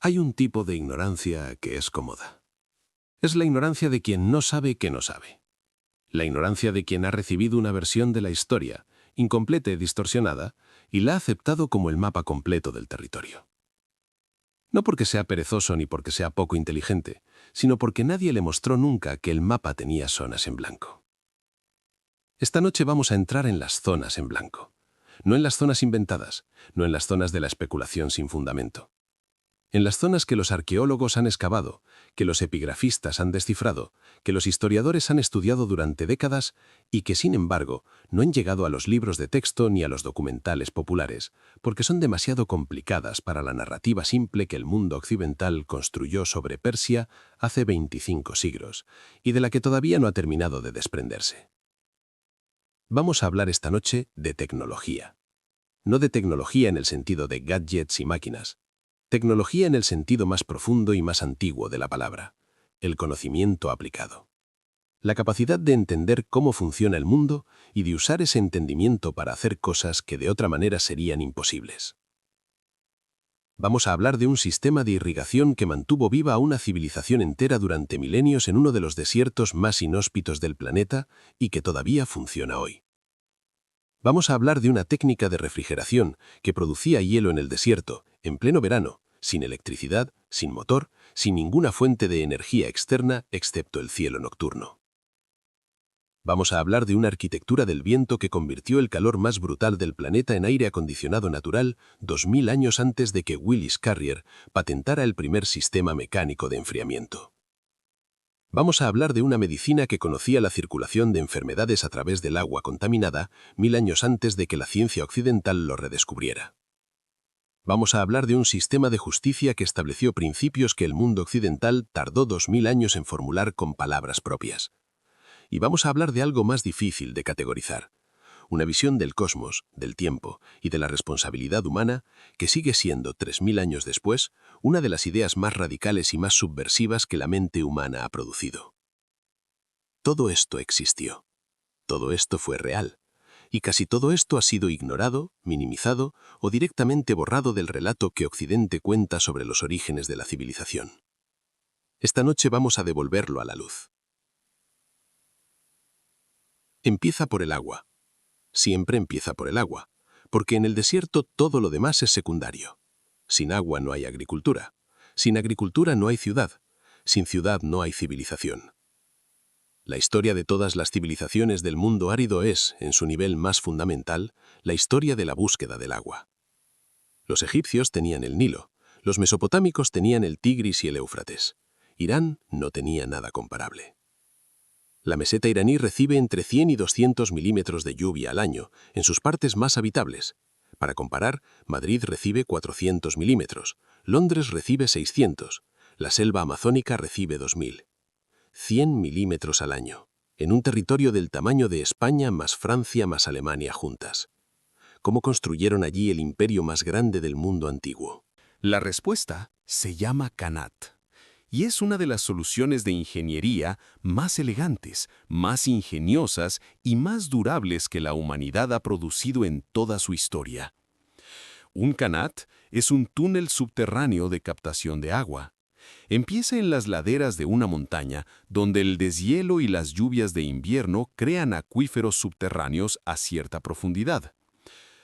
Hay un tipo de ignorancia que es cómoda. Es la ignorancia de quien no sabe que no sabe. La ignorancia de quien ha recibido una versión de la historia, incompleta y distorsionada, y la ha aceptado como el mapa completo del territorio. No porque sea perezoso ni porque sea poco inteligente, sino porque nadie le mostró nunca que el mapa tenía zonas en blanco. Esta noche vamos a entrar en las zonas en blanco. No en las zonas inventadas, no en las zonas de la especulación sin fundamento. En las zonas que los arqueólogos han excavado, que los epigrafistas han descifrado, que los historiadores han estudiado durante décadas y que, sin embargo, no han llegado a los libros de texto ni a los documentales populares, porque son demasiado complicadas para la narrativa simple que el mundo occidental construyó sobre Persia hace 25 siglos, y de la que todavía no ha terminado de desprenderse. Vamos a hablar esta noche de tecnología. No de tecnología en el sentido de gadgets y máquinas. Tecnología en el sentido más profundo y más antiguo de la palabra, el conocimiento aplicado. La capacidad de entender cómo funciona el mundo y de usar ese entendimiento para hacer cosas que de otra manera serían imposibles. Vamos a hablar de un sistema de irrigación que mantuvo viva a una civilización entera durante milenios en uno de los desiertos más inhóspitos del planeta y que todavía funciona hoy. Vamos a hablar de una técnica de refrigeración que producía hielo en el desierto, en pleno verano, sin electricidad, sin motor, sin ninguna fuente de energía externa excepto el cielo nocturno. Vamos a hablar de una arquitectura del viento que convirtió el calor más brutal del planeta en aire acondicionado natural 2000 años antes de que Willis Carrier patentara el primer sistema mecánico de enfriamiento. Vamos a hablar de una medicina que conocía la circulación de enfermedades a través del agua contaminada 1000 años antes de que la ciencia occidental lo redescubriera. Vamos a hablar de un sistema de justicia que estableció principios que el mundo occidental tardó 2000 años en formular con palabras propias. Y vamos a hablar de algo más difícil de categorizar, una visión del cosmos, del tiempo y de la responsabilidad humana que sigue siendo, 3000 años después, una de las ideas más radicales y más subversivas que la mente humana ha producido. Todo esto existió. Todo esto fue real. Y casi todo esto ha sido ignorado, minimizado o directamente borrado del relato que Occidente cuenta sobre los orígenes de la civilización. Esta noche vamos a devolverlo a la luz. Empieza por el agua. Siempre empieza por el agua, porque en el desierto todo lo demás es secundario. Sin agua no hay agricultura. Sin agricultura no hay ciudad. Sin ciudad no hay civilización. La historia de todas las civilizaciones del mundo árido es, en su nivel más fundamental, la historia de la búsqueda del agua. Los egipcios tenían el Nilo, los mesopotámicos tenían el Tigris y el Éufrates. Irán no tenía nada comparable. La meseta iraní recibe entre 100 y 200 milímetros de lluvia al año, en sus partes más habitables. Para comparar, Madrid recibe 400 milímetros, Londres recibe 600, la selva amazónica recibe 2000. 100 milímetros al año, en un territorio del tamaño de España más Francia más Alemania juntas. ¿Cómo construyeron allí el imperio más grande del mundo antiguo? La respuesta se llama Qanat, y es una de las soluciones de ingeniería más elegantes, más ingeniosas y más durables que la humanidad ha producido en toda su historia. Un Qanat es un túnel subterráneo de captación de agua. Empieza en las laderas de una montaña, donde el deshielo y las lluvias de invierno crean acuíferos subterráneos a cierta profundidad.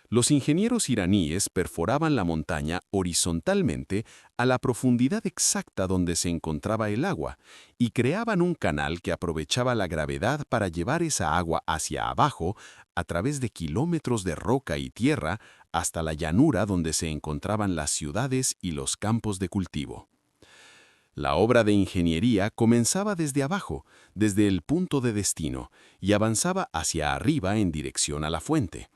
Los ingenieros iraníes perforaban la montaña horizontalmente a la profundidad exacta donde se encontraba el agua y creaban un canal que aprovechaba la gravedad para llevar esa agua hacia abajo a través de kilómetros de roca y tierra hasta la llanura donde se encontraban las ciudades y los campos de cultivo. La obra de ingeniería comenzaba desde abajo, desde el punto de destino, y avanzaba hacia arriba en dirección a la fuente.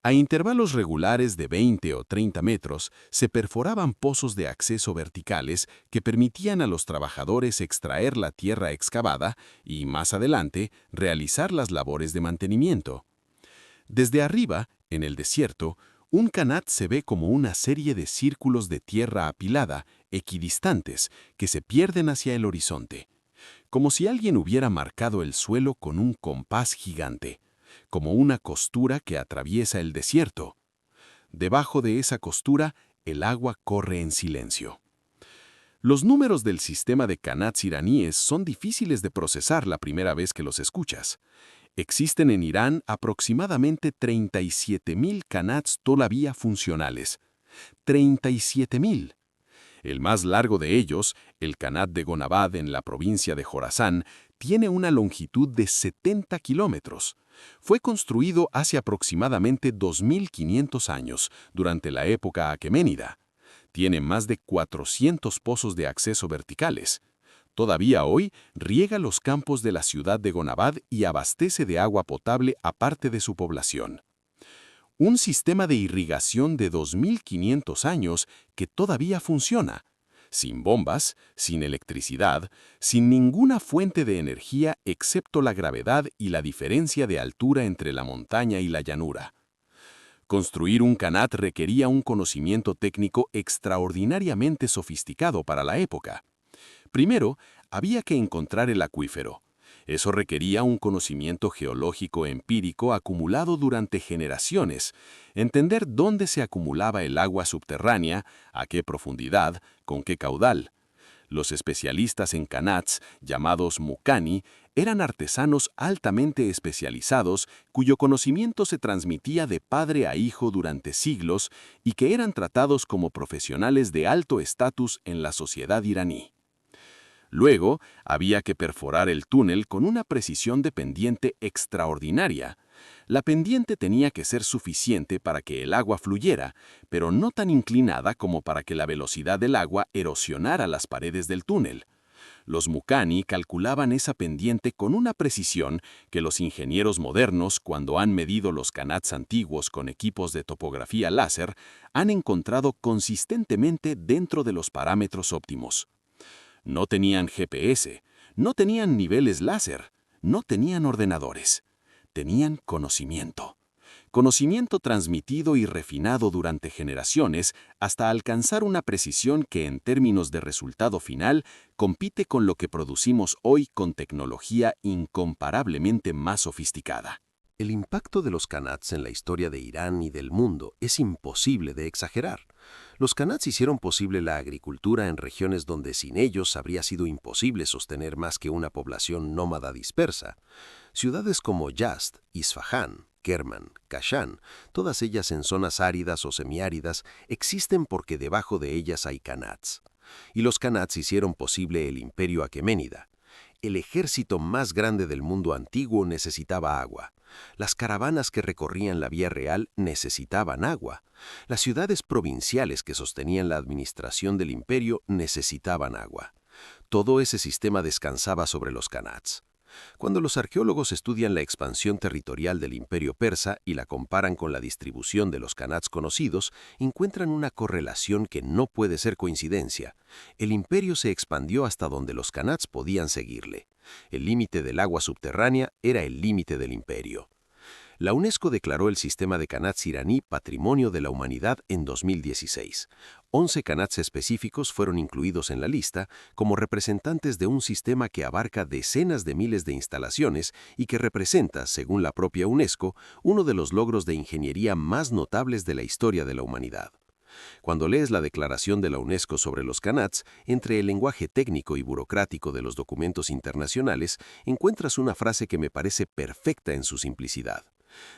A intervalos regulares de 20 o 30 metros, se perforaban pozos de acceso verticales que permitían a los trabajadores extraer la tierra excavada y, más adelante, realizar las labores de mantenimiento. Desde arriba, en el desierto, un Qanat se ve como una serie de círculos de tierra apilada, equidistantes, que se pierden hacia el horizonte, como si alguien hubiera marcado el suelo con un compás gigante, como una costura que atraviesa el desierto. Debajo de esa costura, el agua corre en silencio. Los números del sistema de Qanats iraníes son difíciles de procesar la primera vez que los escuchas. Existen en Irán aproximadamente 37.000 Qanats todavía funcionales. 37.000. El más largo de ellos, el Qanat de Gonabad en la provincia de Jorasán, tiene una longitud de 70 kilómetros. Fue construido hace aproximadamente 2.500 años, durante la época aqueménida. Tiene más de 400 pozos de acceso verticales. Todavía hoy riega los campos de la ciudad de Gonabad y abastece de agua potable a parte de su población. Un sistema de irrigación de 2.500 años que todavía funciona, sin bombas, sin electricidad, sin ninguna fuente de energía excepto la gravedad y la diferencia de altura entre la montaña y la llanura. Construir un Qanat requería un conocimiento técnico extraordinariamente sofisticado para la época. Primero, había que encontrar el acuífero. Eso requería un conocimiento geológico empírico acumulado durante generaciones, entender dónde se acumulaba el agua subterránea, a qué profundidad, con qué caudal. Los especialistas en Qanats, llamados Muqani, eran artesanos altamente especializados cuyo conocimiento se transmitía de padre a hijo durante siglos y que eran tratados como profesionales de alto estatus en la sociedad iraní. Luego, había que perforar el túnel con una precisión de pendiente extraordinaria. La pendiente tenía que ser suficiente para que el agua fluyera, pero no tan inclinada como para que la velocidad del agua erosionara las paredes del túnel. Los Muqani calculaban esa pendiente con una precisión que los ingenieros modernos, cuando han medido los Qanats antiguos con equipos de topografía láser, han encontrado consistentemente dentro de los parámetros óptimos. No tenían GPS, no tenían niveles láser, no tenían ordenadores. Tenían conocimiento. Conocimiento transmitido y refinado durante generaciones hasta alcanzar una precisión que en términos de resultado final compite con lo que producimos hoy con tecnología incomparablemente más sofisticada. El impacto de los Qanats en la historia de Irán y del mundo es imposible de exagerar. Los Qanats hicieron posible la agricultura en regiones donde sin ellos habría sido imposible sostener más que una población nómada dispersa. Ciudades como Yazd, Isfahán, Kerman, Kashan, todas ellas en zonas áridas o semiáridas, existen porque debajo de ellas hay Qanats. Y los Qanats hicieron posible el imperio aqueménida. El ejército más grande del mundo antiguo necesitaba agua. Las caravanas que recorrían la vía real necesitaban agua. Las ciudades provinciales que sostenían la administración del imperio necesitaban agua. Todo ese sistema descansaba sobre los Qanats. Cuando los arqueólogos estudian la expansión territorial del imperio persa y la comparan con la distribución de los Qanats conocidos, encuentran una correlación que no puede ser coincidencia. El imperio se expandió hasta donde los Qanats podían seguirle. El límite del agua subterránea era el límite del imperio. La UNESCO declaró el sistema de Qanats iraní Patrimonio de la Humanidad en 2016. 11 Qanats específicos fueron incluidos en la lista como representantes de un sistema que abarca decenas de miles de instalaciones y que representa, según la propia UNESCO, uno de los logros de ingeniería más notables de la historia de la humanidad. Cuando lees la declaración de la UNESCO sobre los Qanats, entre el lenguaje técnico y burocrático de los documentos internacionales, encuentras una frase que me parece perfecta en su simplicidad.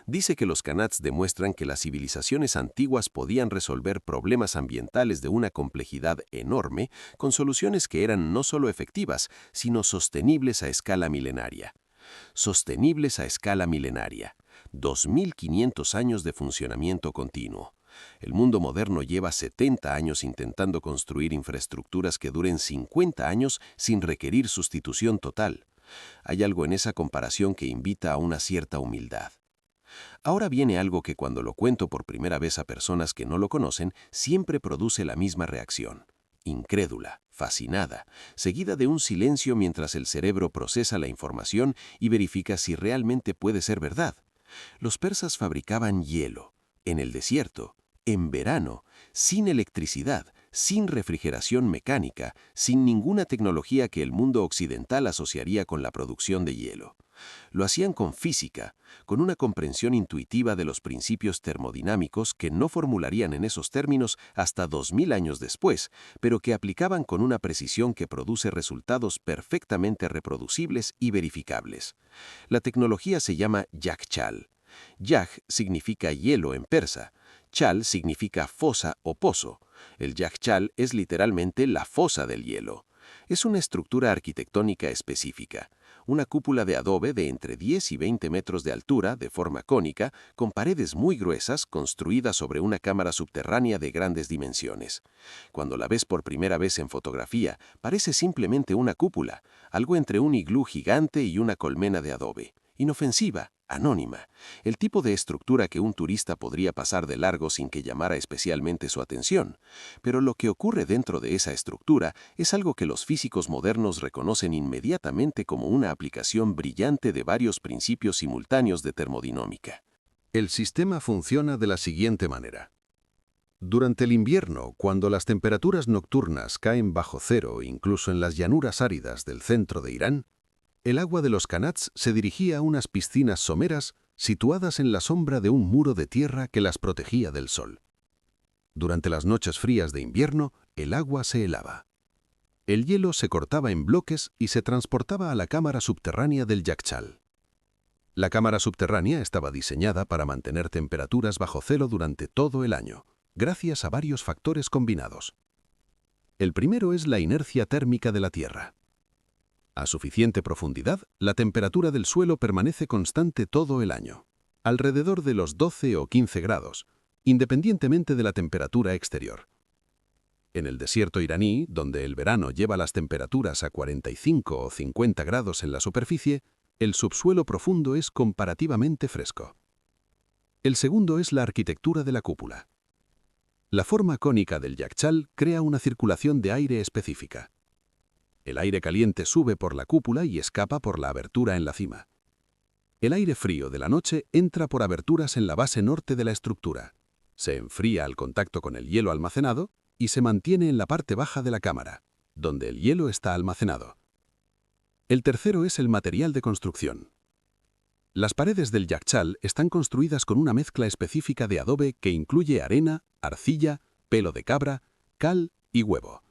Dice que los Qanats demuestran que las civilizaciones antiguas podían resolver problemas ambientales de una complejidad enorme con soluciones que eran no solo efectivas, sino sostenibles a escala milenaria. Sostenibles a escala milenaria. 2.500 años de funcionamiento continuo. El mundo moderno lleva 70 años intentando construir infraestructuras que duren 50 años sin requerir sustitución total. Hay algo en esa comparación que invita a una cierta humildad. Ahora viene algo que cuando lo cuento por primera vez a personas que no lo conocen, siempre produce la misma reacción. Incrédula, fascinada, seguida de un silencio mientras el cerebro procesa la información y verifica si realmente puede ser verdad. Los persas fabricaban hielo, en el desierto, en verano, sin electricidad, sin refrigeración mecánica, sin ninguna tecnología que el mundo occidental asociaría con la producción de hielo. Lo hacían con física, con una comprensión intuitiva de los principios termodinámicos que no formularían en esos términos hasta 2000 años después, pero que aplicaban con una precisión que produce resultados perfectamente reproducibles y verificables. La tecnología se llama Yaghchal. Yagh significa hielo en persa. Chal significa fosa o pozo. El Yaghchal es literalmente la fosa del hielo. Es una estructura arquitectónica específica, una cúpula de adobe de entre 10 y 20 metros de altura, de forma cónica, con paredes muy gruesas, construida sobre una cámara subterránea de grandes dimensiones. Cuando la ves por primera vez en fotografía, parece simplemente una cúpula, algo entre un iglú gigante y una colmena de adobe. Inofensiva, anónima, el tipo de estructura que un turista podría pasar de largo sin que llamara especialmente su atención. Pero lo que ocurre dentro de esa estructura es algo que los físicos modernos reconocen inmediatamente como una aplicación brillante de varios principios simultáneos de termodinámica. El sistema funciona de la siguiente manera. Durante el invierno, cuando las temperaturas nocturnas caen bajo cero, incluso en las llanuras áridas del centro de Irán, el agua de los kanats se dirigía a unas piscinas someras situadas en la sombra de un muro de tierra que las protegía del sol. Durante las noches frías de invierno, el agua se helaba. El hielo se cortaba en bloques y se transportaba a la cámara subterránea del Yaghchal. La cámara subterránea estaba diseñada para mantener temperaturas bajo cero durante todo el año, gracias a varios factores combinados. El primero es la inercia térmica de la Tierra. A suficiente profundidad, la temperatura del suelo permanece constante todo el año, alrededor de los 12 o 15 grados, independientemente de la temperatura exterior. En el desierto iraní, donde el verano lleva las temperaturas a 45 o 50 grados en la superficie, el subsuelo profundo es comparativamente fresco. El segundo es la arquitectura de la cúpula. La forma cónica del Yaghchal crea una circulación de aire específica. El aire caliente sube por la cúpula y escapa por la abertura en la cima. El aire frío de la noche entra por aberturas en la base norte de la estructura, se enfría al contacto con el hielo almacenado y se mantiene en la parte baja de la cámara, donde el hielo está almacenado. El tercero es el material de construcción. Las paredes del Yaghchal están construidas con una mezcla específica de adobe que incluye arena, arcilla, pelo de cabra, cal y huevo.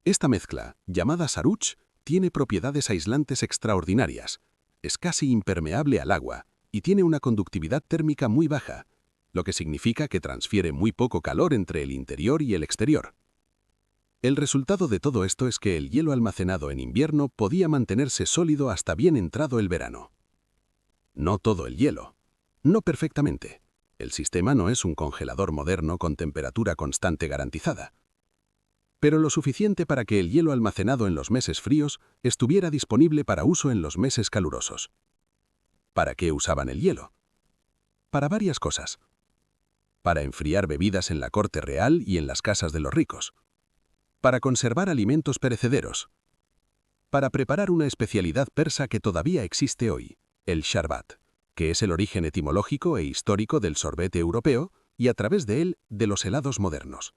Esta mezcla, llamada saruch, tiene propiedades aislantes extraordinarias, es casi impermeable al agua y tiene una conductividad térmica muy baja, lo que significa que transfiere muy poco calor entre el interior y el exterior. El resultado de todo esto es que el hielo almacenado en invierno podía mantenerse sólido hasta bien entrado el verano. No todo el hielo. No perfectamente. El sistema no es un congelador moderno con temperatura constante garantizada. Pero lo suficiente para que el hielo almacenado en los meses fríos estuviera disponible para uso en los meses calurosos. ¿Para qué usaban el hielo? Para varias cosas. Para enfriar bebidas en la corte real y en las casas de los ricos. Para conservar alimentos perecederos. Para preparar una especialidad persa que todavía existe hoy, el sharbat, que es el origen etimológico e histórico del sorbete europeo y a través de él de los helados modernos.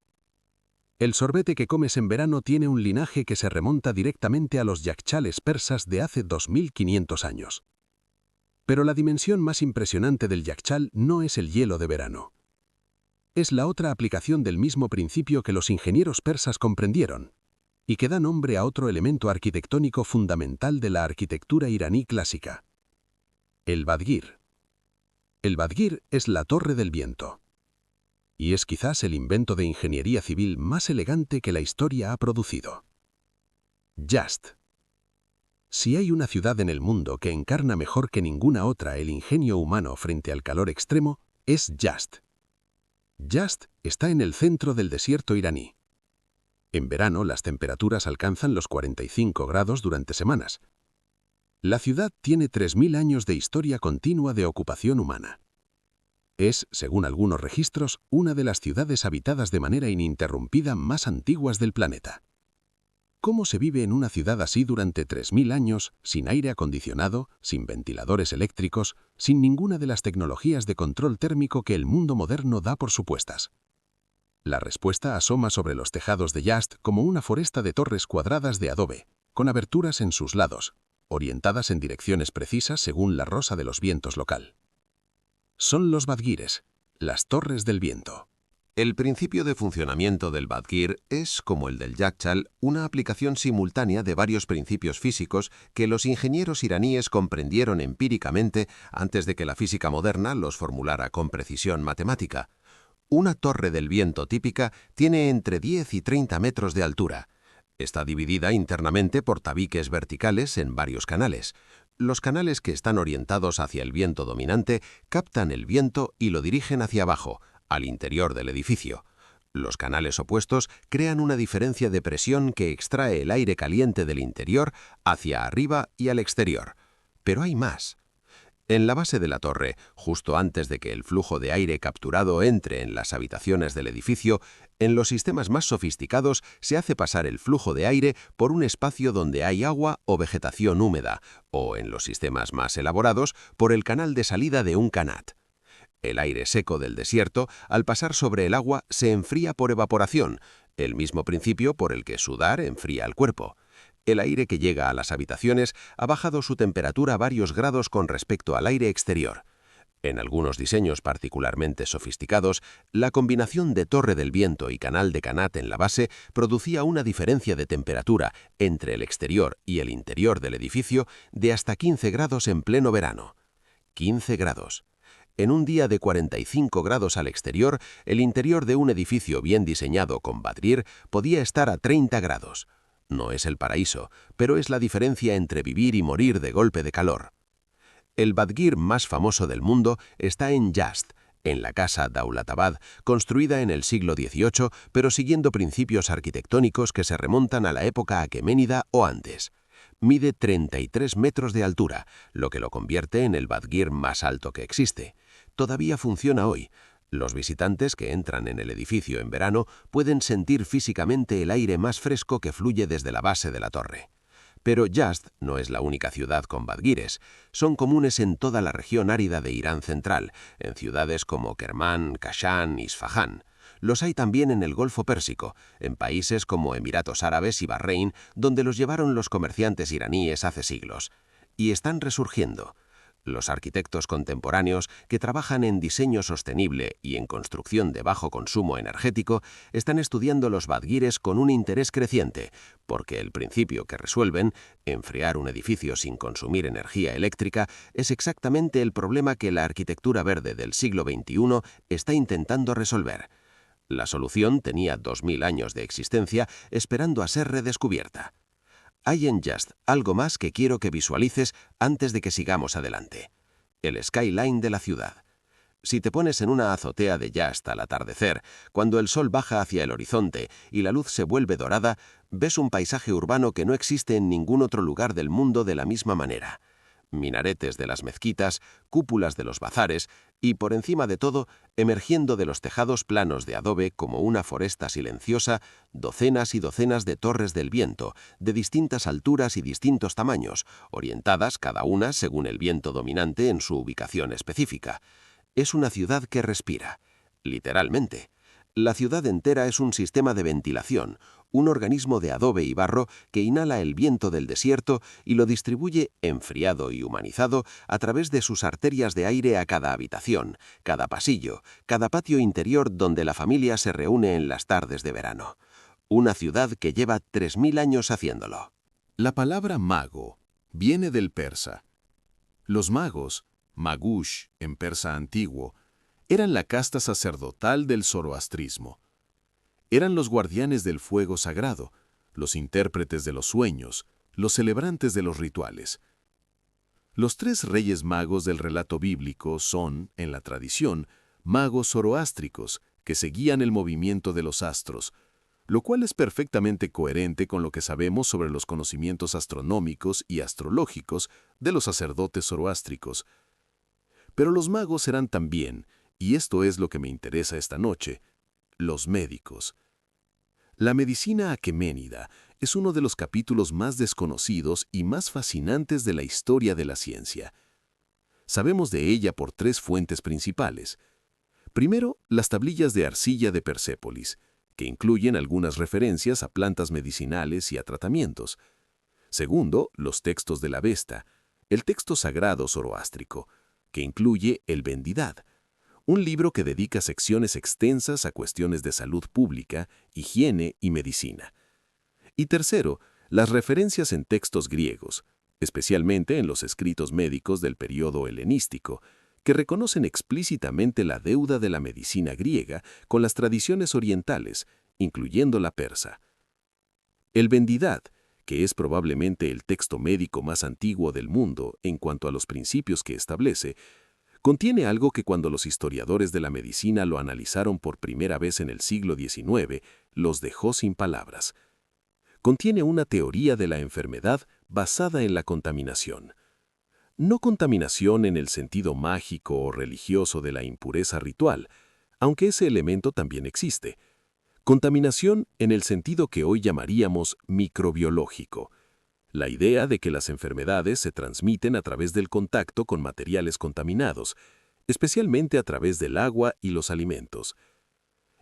El sorbete que comes en verano tiene un linaje que se remonta directamente a los yaghchales persas de hace 2500 años. Pero la dimensión más impresionante del yaghchal no es el hielo de verano. Es la otra aplicación del mismo principio que los ingenieros persas comprendieron, y que da nombre a otro elemento arquitectónico fundamental de la arquitectura iraní clásica. El badgir. El badgir es la torre del viento. Y es quizás el invento de ingeniería civil más elegante que la historia ha producido. Yazd. Si hay una ciudad en el mundo que encarna mejor que ninguna otra el ingenio humano frente al calor extremo, es Yazd. Yazd está en el centro del desierto iraní. En verano las temperaturas alcanzan los 45 grados durante semanas. La ciudad tiene 3000 años de historia continua de ocupación humana. Es, según algunos registros, una de las ciudades habitadas de manera ininterrumpida más antiguas del planeta. ¿Cómo se vive en una ciudad así durante 3000 años, sin aire acondicionado, sin ventiladores eléctricos, sin ninguna de las tecnologías de control térmico que el mundo moderno da por supuestas? La respuesta asoma sobre los tejados de Yazd como una foresta de torres cuadradas de adobe, con aberturas en sus lados, orientadas en direcciones precisas según la rosa de los vientos local. Son los badgires, las torres del viento. El principio de funcionamiento del badgir es, como el del Yakshal, una aplicación simultánea de varios principios físicos que los ingenieros iraníes comprendieron empíricamente antes de que la física moderna los formulara con precisión matemática. Una torre del viento típica tiene entre 10 y 30 metros de altura. Está dividida internamente por tabiques verticales en varios canales. Los canales que están orientados hacia el viento dominante captan el viento y lo dirigen hacia abajo, al interior del edificio. Los canales opuestos crean una diferencia de presión que extrae el aire caliente del interior hacia arriba y al exterior. Pero hay más. En la base de la torre, justo antes de que el flujo de aire capturado entre en las habitaciones del edificio, en los sistemas más sofisticados se hace pasar el flujo de aire por un espacio donde hay agua o vegetación húmeda, o en los sistemas más elaborados, por el canal de salida de un kanat. El aire seco del desierto, al pasar sobre el agua, se enfría por evaporación, el mismo principio por el que sudar enfría el cuerpo. El aire que llega a las habitaciones ha bajado su temperatura varios grados con respecto al aire exterior. En algunos diseños particularmente sofisticados, la combinación de torre del viento y canal de kanat en la base producía una diferencia de temperatura entre el exterior y el interior del edificio de hasta 15 grados en pleno verano. 15 grados. En un día de 45 grados al exterior, el interior de un edificio bien diseñado con badgir podía estar a 30 grados. No es el paraíso, pero es la diferencia entre vivir y morir de golpe de calor. El badgir más famoso del mundo está en Yazd, en la casa Daulatabad, construida en el siglo XVIII, pero siguiendo principios arquitectónicos que se remontan a la época aqueménida o antes. Mide 33 metros de altura, lo que lo convierte en el badgir más alto que existe. Todavía funciona hoy. Los visitantes que entran en el edificio en verano pueden sentir físicamente el aire más fresco que fluye desde la base de la torre. Pero Yazd no es la única ciudad con badgires. Son comunes en toda la región árida de Irán central, en ciudades como Kermán, Kashan y Isfahán. Los hay también en el Golfo Pérsico, en países como Emiratos Árabes y Bahrein, donde los llevaron los comerciantes iraníes hace siglos. Y están resurgiendo. Los arquitectos contemporáneos que trabajan en diseño sostenible y en construcción de bajo consumo energético están estudiando los badgires con un interés creciente, porque el principio que resuelven, enfriar un edificio sin consumir energía eléctrica, es exactamente el problema que la arquitectura verde del siglo XXI está intentando resolver. La solución tenía 2000 años de existencia esperando a ser redescubierta. Hay en Yazd algo más que quiero que visualices antes de que sigamos adelante. El skyline de la ciudad. Si te pones en una azotea de Yazd al atardecer, cuando el sol baja hacia el horizonte y la luz se vuelve dorada, ves un paisaje urbano que no existe en ningún otro lugar del mundo de la misma manera. Minaretes de las mezquitas, cúpulas de los bazares y, por encima de todo, emergiendo de los tejados planos de adobe como una foresta silenciosa, docenas y docenas de torres del viento, de distintas alturas y distintos tamaños, orientadas cada una según el viento dominante en su ubicación específica. Es una ciudad que respira, literalmente. La ciudad entera es un sistema de ventilación, un organismo de adobe y barro que inhala el viento del desierto y lo distribuye, enfriado y humanizado, a través de sus arterias de aire a cada habitación, cada pasillo, cada patio interior donde la familia se reúne en las tardes de verano. Una ciudad que lleva 3000 años haciéndolo. La palabra mago viene del persa. Los magos, magush en persa antiguo, eran la casta sacerdotal del zoroastrismo. Eran los guardianes del fuego sagrado, los intérpretes de los sueños, los celebrantes de los rituales. Los 3 reyes magos del relato bíblico son, en la tradición, magos zoroástricos que seguían el movimiento de los astros, lo cual es perfectamente coherente con lo que sabemos sobre los conocimientos astronómicos y astrológicos de los sacerdotes zoroástricos. Pero los magos eran también, y esto es lo que me interesa esta noche, los médicos. La medicina aqueménida es uno de los capítulos más desconocidos y más fascinantes de la historia de la ciencia. Sabemos de ella por 3 fuentes principales. Primero, las tablillas de arcilla de Persépolis, que incluyen algunas referencias a plantas medicinales y a tratamientos. Segundo, los textos de la Avesta, el texto sagrado zoroástrico, que incluye el Vendidad, un libro que dedica secciones extensas a cuestiones de salud pública, higiene y medicina. Y tercero, las referencias en textos griegos, especialmente en los escritos médicos del período helenístico, que reconocen explícitamente la deuda de la medicina griega con las tradiciones orientales, incluyendo la persa. El Vendidad, que es probablemente el texto médico más antiguo del mundo en cuanto a los principios que establece, contiene algo que cuando los historiadores de la medicina lo analizaron por primera vez en el siglo XIX, los dejó sin palabras. Contiene una teoría de la enfermedad basada en la contaminación. No contaminación en el sentido mágico o religioso de la impureza ritual, aunque ese elemento también existe. Contaminación en el sentido que hoy llamaríamos microbiológico. La idea de que las enfermedades se transmiten a través del contacto con materiales contaminados, especialmente a través del agua y los alimentos.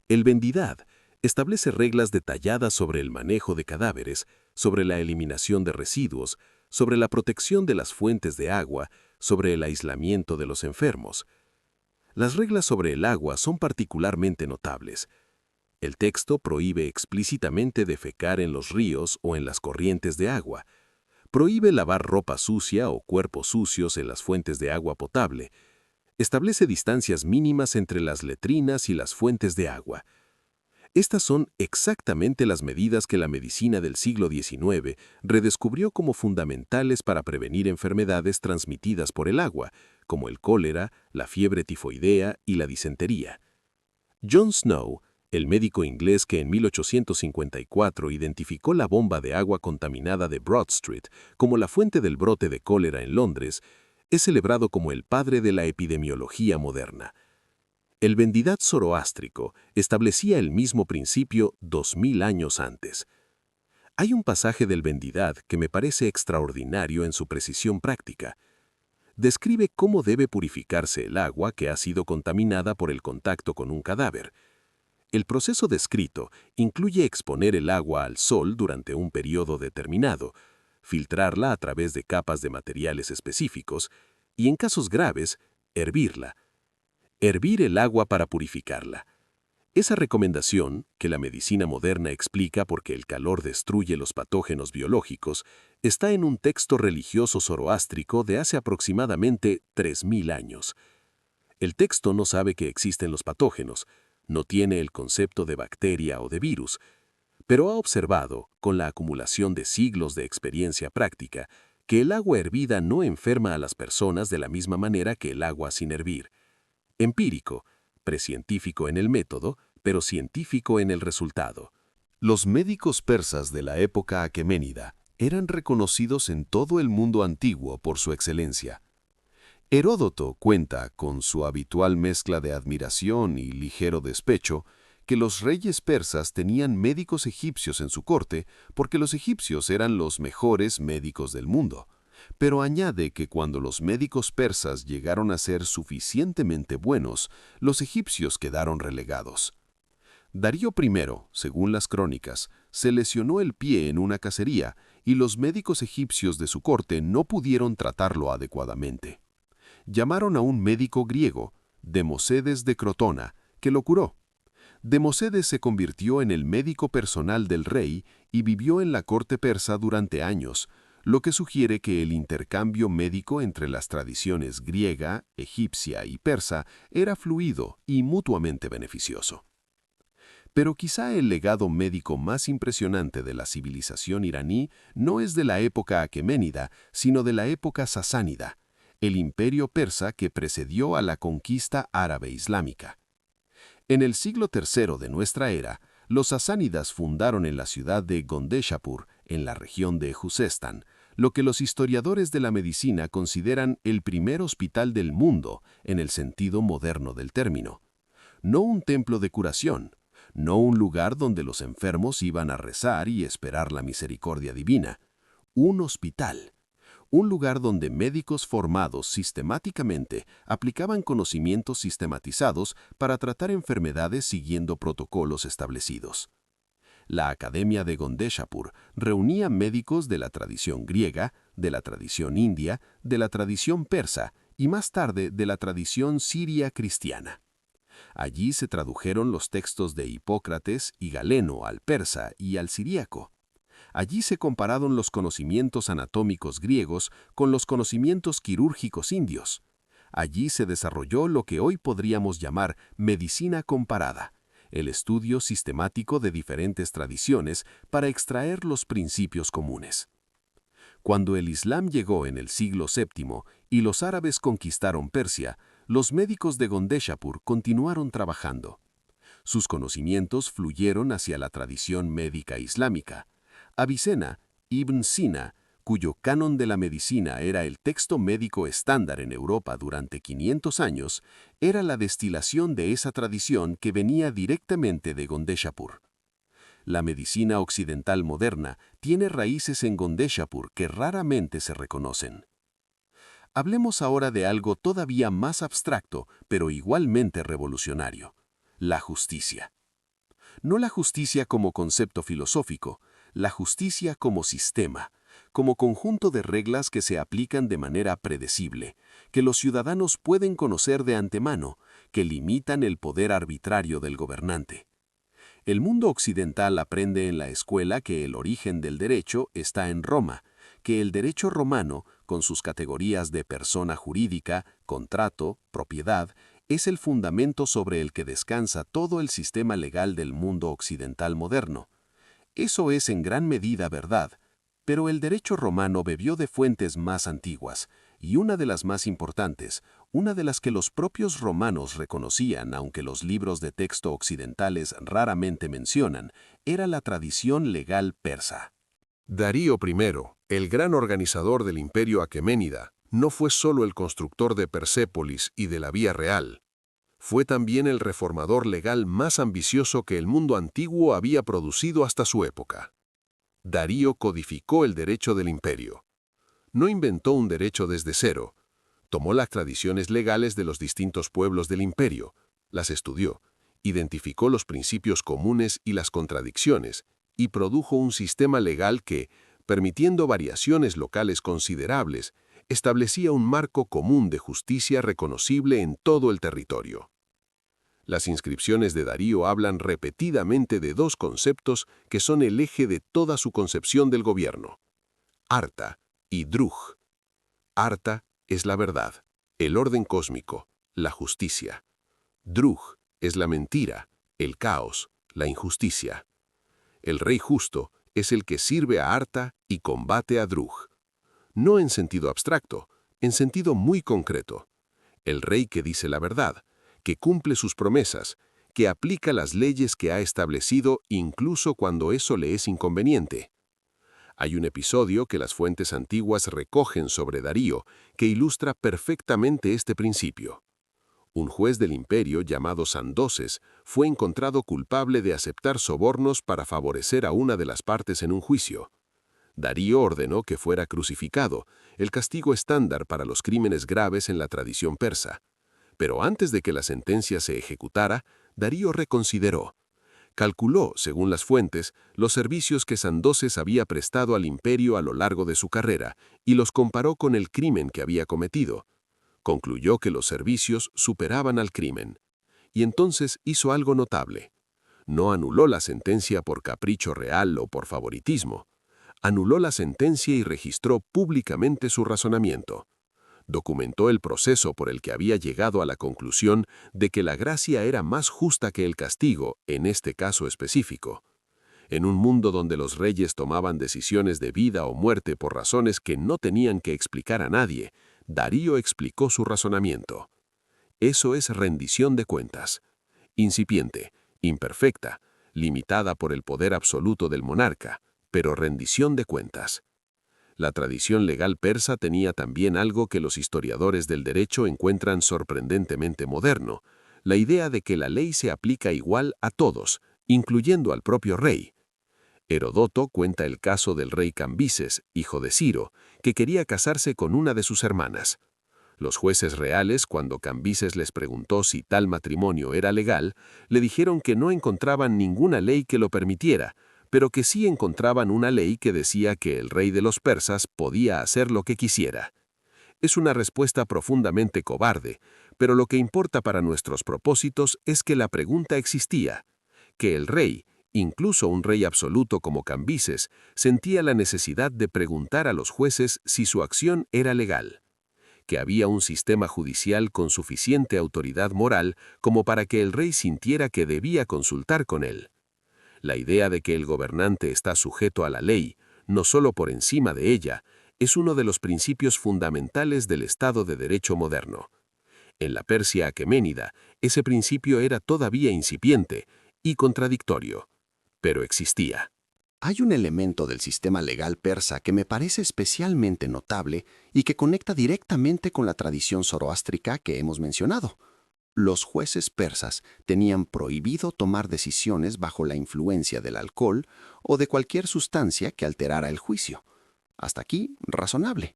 El Vendidad establece reglas detalladas sobre el manejo de cadáveres, sobre la eliminación de residuos, sobre la protección de las fuentes de agua, sobre el aislamiento de los enfermos. Las reglas sobre el agua son particularmente notables. El texto prohíbe explícitamente defecar en los ríos o en las corrientes de agua. Prohíbe lavar ropa sucia o cuerpos sucios en las fuentes de agua potable. Establece distancias mínimas entre las letrinas y las fuentes de agua. Estas son exactamente las medidas que la medicina del siglo XIX redescubrió como fundamentales para prevenir enfermedades transmitidas por el agua, como el cólera, la fiebre tifoidea y la disentería. John Snow, el médico inglés que en 1854 identificó la bomba de agua contaminada de Broad Street como la fuente del brote de cólera en Londres, es celebrado como el padre de la epidemiología moderna. El Vendidad zoroástrico establecía el mismo principio 2000 años antes. Hay un pasaje del Vendidad que me parece extraordinario en su precisión práctica. Describe cómo debe purificarse el agua que ha sido contaminada por el contacto con un cadáver. El proceso descrito incluye exponer el agua al sol durante un periodo determinado, filtrarla a través de capas de materiales específicos y, en casos graves, hervirla. Hervir el agua para purificarla. Esa recomendación, que la medicina moderna explica porque el calor destruye los patógenos biológicos, está en un texto religioso zoroástrico de hace aproximadamente 3000 años. El texto no sabe que existen los patógenos, no tiene el concepto de bacteria o de virus, pero ha observado, con la acumulación de siglos de experiencia práctica, que el agua hervida no enferma a las personas de la misma manera que el agua sin hervir. Empírico, precientífico en el método, pero científico en el resultado. Los médicos persas de la época aqueménida eran reconocidos en todo el mundo antiguo por su excelencia. Heródoto cuenta, con su habitual mezcla de admiración y ligero despecho, que los reyes persas tenían médicos egipcios en su corte porque los egipcios eran los mejores médicos del mundo. Pero añade que cuando los médicos persas llegaron a ser suficientemente buenos, los egipcios quedaron relegados. Darío I, según las crónicas, se lesionó el pie en una cacería y los médicos egipcios de su corte no pudieron tratarlo adecuadamente. Llamaron a un médico griego, Democedes de Crotona, que lo curó. Democedes se convirtió en el médico personal del rey y vivió en la corte persa durante años, lo que sugiere que el intercambio médico entre las tradiciones griega, egipcia y persa era fluido y mutuamente beneficioso. Pero quizá el legado médico más impresionante de la civilización iraní no es de la época aqueménida, sino de la época sasánida, el imperio persa que precedió a la conquista árabe islámica. En el siglo III de nuestra era, los sasánidas fundaron en la ciudad de Gondeshapur, en la región de Juzestán, lo que los historiadores de la medicina consideran el primer hospital del mundo en el sentido moderno del término. No un templo de curación, no un lugar donde los enfermos iban a rezar y esperar la misericordia divina. Un hospital. Un lugar donde médicos formados sistemáticamente aplicaban conocimientos sistematizados para tratar enfermedades siguiendo protocolos establecidos. La Academia de Gondeshapur reunía médicos de la tradición griega, de la tradición india, de la tradición persa y más tarde de la tradición siria cristiana. Allí se tradujeron los textos de Hipócrates y Galeno al persa y al siríaco. Allí se compararon los conocimientos anatómicos griegos con los conocimientos quirúrgicos indios. Allí se desarrolló lo que hoy podríamos llamar medicina comparada, el estudio sistemático de diferentes tradiciones para extraer los principios comunes. Cuando el Islam llegó en el siglo VII y los árabes conquistaron Persia, los médicos de Gondeshapur continuaron trabajando. Sus conocimientos fluyeron hacia la tradición médica islámica. Avicena, Ibn Sina, cuyo canon de la medicina era el texto médico estándar en Europa durante 500 años, era la destilación de esa tradición que venía directamente de Gondeshapur. La medicina occidental moderna tiene raíces en Gondeshapur que raramente se reconocen. Hablemos ahora de algo todavía más abstracto, pero igualmente revolucionario: la justicia. No la justicia como concepto filosófico, la justicia como sistema, como conjunto de reglas que se aplican de manera predecible, que los ciudadanos pueden conocer de antemano, que limitan el poder arbitrario del gobernante. El mundo occidental aprende en la escuela que el origen del derecho está en Roma, que el derecho romano, con sus categorías de persona jurídica, contrato, propiedad, es el fundamento sobre el que descansa todo el sistema legal del mundo occidental moderno. Eso es en gran medida verdad, pero el derecho romano bebió de fuentes más antiguas, y una de las más importantes, una de las que los propios romanos reconocían aunque los libros de texto occidentales raramente mencionan, era la tradición legal persa. Darío I, el gran organizador del imperio aqueménida, no fue solo el constructor de Persépolis y de la Vía Real. Fue también el reformador legal más ambicioso que el mundo antiguo había producido hasta su época. Darío codificó el derecho del imperio. No inventó un derecho desde cero. Tomó las tradiciones legales de los distintos pueblos del imperio, las estudió, identificó los principios comunes y las contradicciones, y produjo un sistema legal que, permitiendo variaciones locales considerables, establecía un marco común de justicia reconocible en todo el territorio. Las inscripciones de Darío hablan repetidamente de dos conceptos que son el eje de toda su concepción del gobierno: Arta y Druj. Arta es la verdad, el orden cósmico, la justicia. Druj es la mentira, el caos, la injusticia. El rey justo es el que sirve a Arta y combate a Druj. No en sentido abstracto, en sentido muy concreto. El rey que dice la verdad, que cumple sus promesas, que aplica las leyes que ha establecido incluso cuando eso le es inconveniente. Hay un episodio que las fuentes antiguas recogen sobre Darío que ilustra perfectamente este principio. Un juez del imperio llamado Sandoces fue encontrado culpable de aceptar sobornos para favorecer a una de las partes en un juicio. Darío ordenó que fuera crucificado, el castigo estándar para los crímenes graves en la tradición persa. Pero antes de que la sentencia se ejecutara, Darío reconsideró. Calculó, según las fuentes, los servicios que Sandoces había prestado al imperio a lo largo de su carrera y los comparó con el crimen que había cometido. Concluyó que los servicios superaban al crimen. Y entonces hizo algo notable. No anuló la sentencia por capricho real o por favoritismo. Anuló la sentencia y registró públicamente su razonamiento. Documentó el proceso por el que había llegado a la conclusión de que la gracia era más justa que el castigo, en este caso específico. En un mundo donde los reyes tomaban decisiones de vida o muerte por razones que no tenían que explicar a nadie, Darío explicó su razonamiento. Eso es rendición de cuentas. Incipiente, imperfecta, limitada por el poder absoluto del monarca, pero rendición de cuentas. La tradición legal persa tenía también algo que los historiadores del derecho encuentran sorprendentemente moderno: la idea de que la ley se aplica igual a todos, incluyendo al propio rey. Heródoto cuenta el caso del rey Cambises, hijo de Ciro, que quería casarse con una de sus hermanas. Los jueces reales, cuando Cambises les preguntó si tal matrimonio era legal, le dijeron que no encontraban ninguna ley que lo permitiera, pero que sí encontraban una ley que decía que el rey de los persas podía hacer lo que quisiera. Es una respuesta profundamente cobarde, pero lo que importa para nuestros propósitos es que la pregunta existía, que el rey, incluso un rey absoluto como Cambises, sentía la necesidad de preguntar a los jueces si su acción era legal, que había un sistema judicial con suficiente autoridad moral como para que el rey sintiera que debía consultar con él. La idea de que el gobernante está sujeto a la ley, no solo por encima de ella, es uno de los principios fundamentales del Estado de Derecho moderno. En la Persia aqueménida, ese principio era todavía incipiente y contradictorio, pero existía. Hay un elemento del sistema legal persa que me parece especialmente notable y que conecta directamente con la tradición zoroástrica que hemos mencionado. Los jueces persas tenían prohibido tomar decisiones bajo la influencia del alcohol o de cualquier sustancia que alterara el juicio. Hasta aquí, razonable.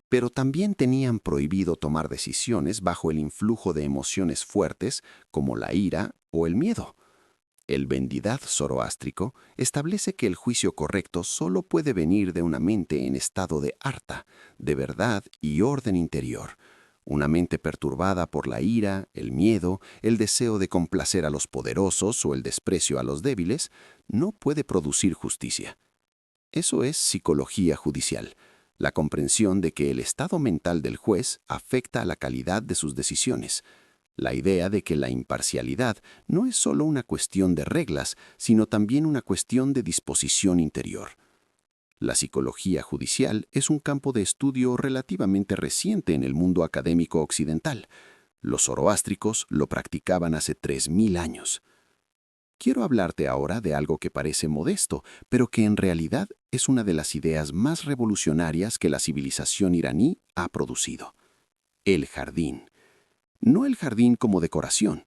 Pero también tenían prohibido tomar decisiones bajo el influjo de emociones fuertes como la ira o el miedo. El Vendidad zoroástrico establece que el juicio correcto solo puede venir de una mente en estado de arta, de verdad y orden interior. Una mente perturbada por la ira, el miedo, el deseo de complacer a los poderosos o el desprecio a los débiles, no puede producir justicia. Eso es psicología judicial, la comprensión de que el estado mental del juez afecta a la calidad de sus decisiones. La idea de que la imparcialidad no es solo una cuestión de reglas, sino también una cuestión de disposición interior. La psicología judicial es un campo de estudio relativamente reciente en el mundo académico occidental. Los zoroástricos lo practicaban hace 3000 años. Quiero hablarte ahora de algo que parece modesto, pero que en realidad es una de las ideas más revolucionarias que la civilización iraní ha producido. El jardín. No el jardín como decoración,